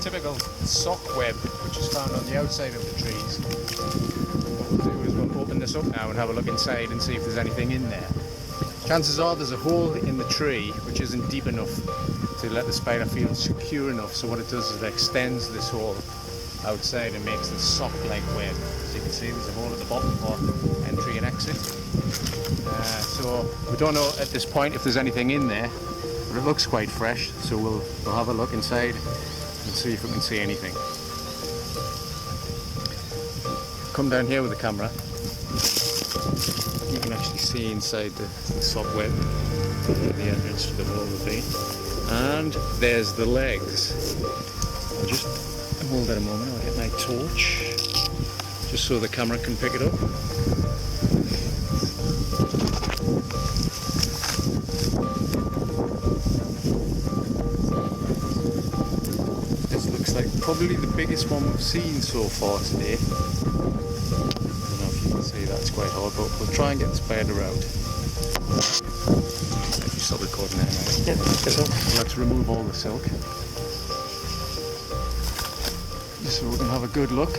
typical sock web which is found on the outside of the trees. What we'll do is we'll open this up now and have a look inside and see if there's anything in there. Chances are there's a hole in the tree which isn't deep enough to let the spider feel secure enough, so what it does is it extends this hole outside and makes the sock-like web. As you can see, there's a hole at the bottom for entry and exit. So we don't know at this point if there's anything in there, but it looks quite fresh, so we'll have a look inside and see if we can see anything. Come down here with the camera. You can actually see inside the sock web where the entrance to the hole will be. And there's the legs. I'll just hold that a moment, I'll get my torch just so the camera can pick it up. This looks like probably the biggest one we've seen so far today. I don't know if you can see, that's quite hard, but we'll try and get the spider out. Let me stop recording there now. Yeah, Let's remove all the silk, just so we can have a good look.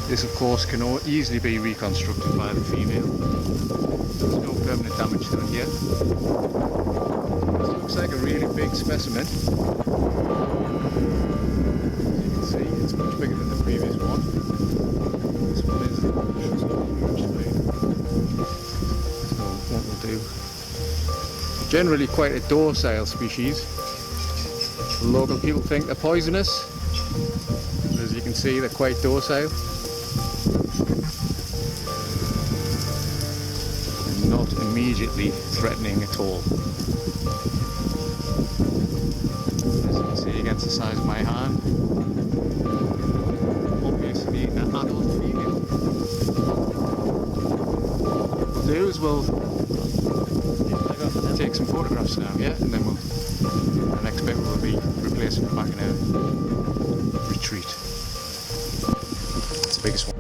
This of course can easily be reconstructed by the female. There's no permanent damage done here. This looks like a really big specimen. As you can see, it's much bigger than the previous one. This one is so what we'll do, generally quite a docile species. Local people think they're poisonous, but as you can see they're quite docile and not immediately threatening at all. As you can see against the size of my hand, obviously an adult female. What we'll do is we'll take some photographs now, yeah, and then the next bit will be replacing it back in a retreat. It's the biggest one.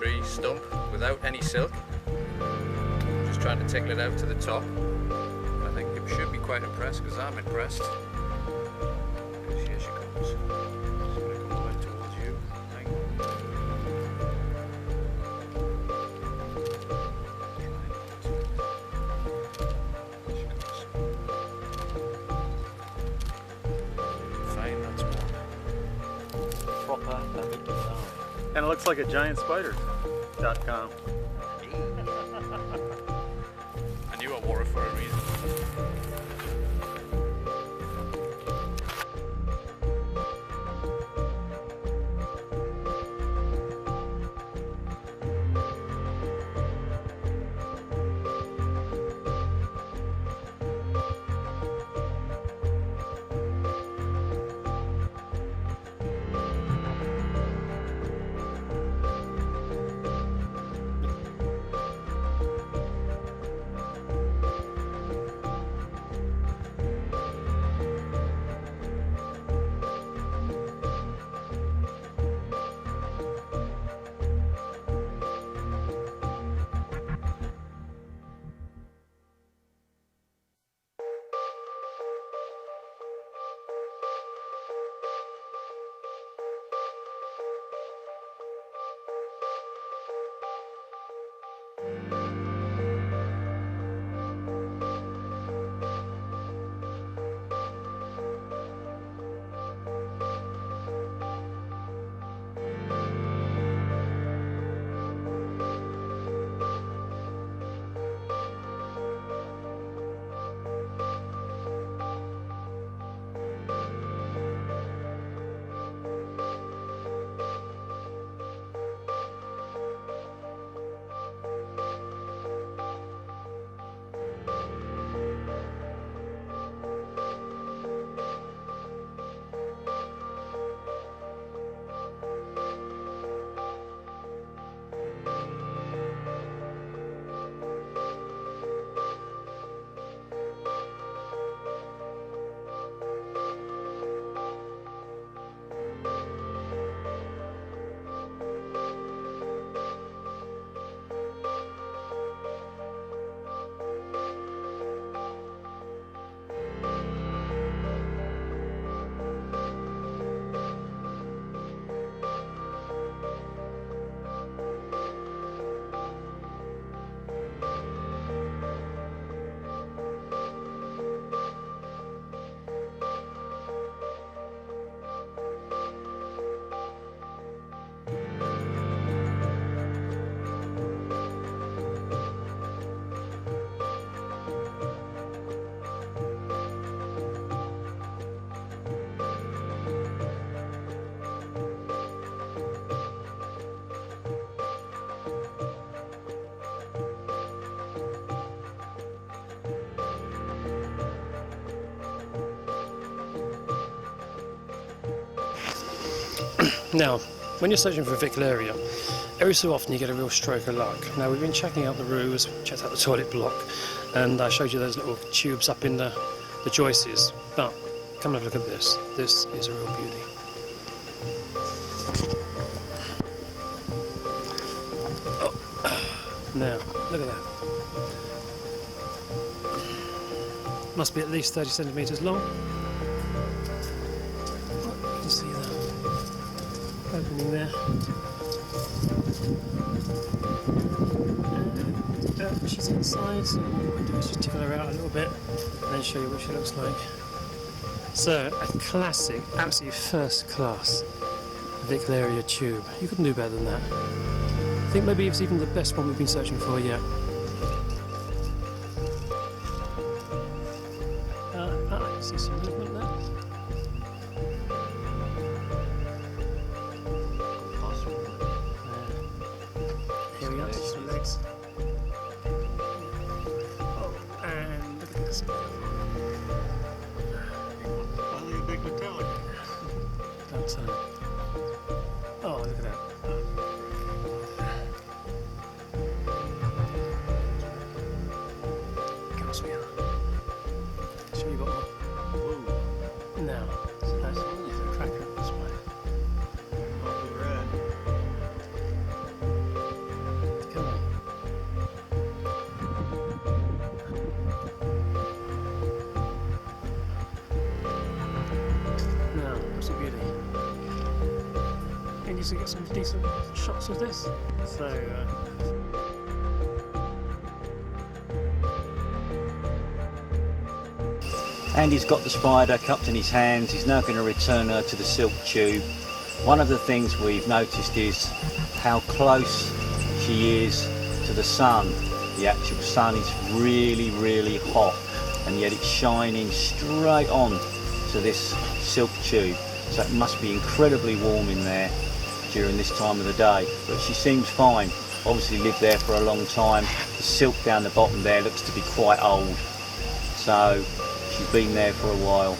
tree stump without any silk. Just trying to tickle it out to the top. I think it should be quite impressed, because I'm impressed. Here she comes. She's going to come right towards you. Hang on. And it looks like a giantspider.com. I knew I wore it for a reason. Now, when you're searching for Vicularia, every so often you get a real stroke of luck. Now, we've been checking out the roofs, checked out the toilet block, and I showed you those little tubes up in the joists, but come and have a look at this. This is a real beauty. Oh. Now, look at that. Must be at least 30 centimetres long. You can see that opening there. She's inside, so what we do is just tickle her out a little bit and then show you what she looks like. So, a classic, absolutely first class Vicularia tube. You couldn't do better than that. I think maybe it's even the best one we've been searching for yet. I see some movement there. Here we go, some legs. Oh, and look at this. Finally a big metallic. Don't tell me. Oh, look at that. Comes here. Show you got one. Whoa, Now, so that's a cracker this way. awfully red. usually get some decent shots of this. So Andy's got the spider cupped in his hands. He's now going to return her to the silk tube. One of the things we've noticed is how close she is to the sun. The actual sun is really, really hot, and yet it's shining straight on to this silk tube. So it must be incredibly warm in there during this time of the day. But she seems fine. Obviously lived there for a long time. The silk down the bottom there looks to be quite old. So she's been there for a while.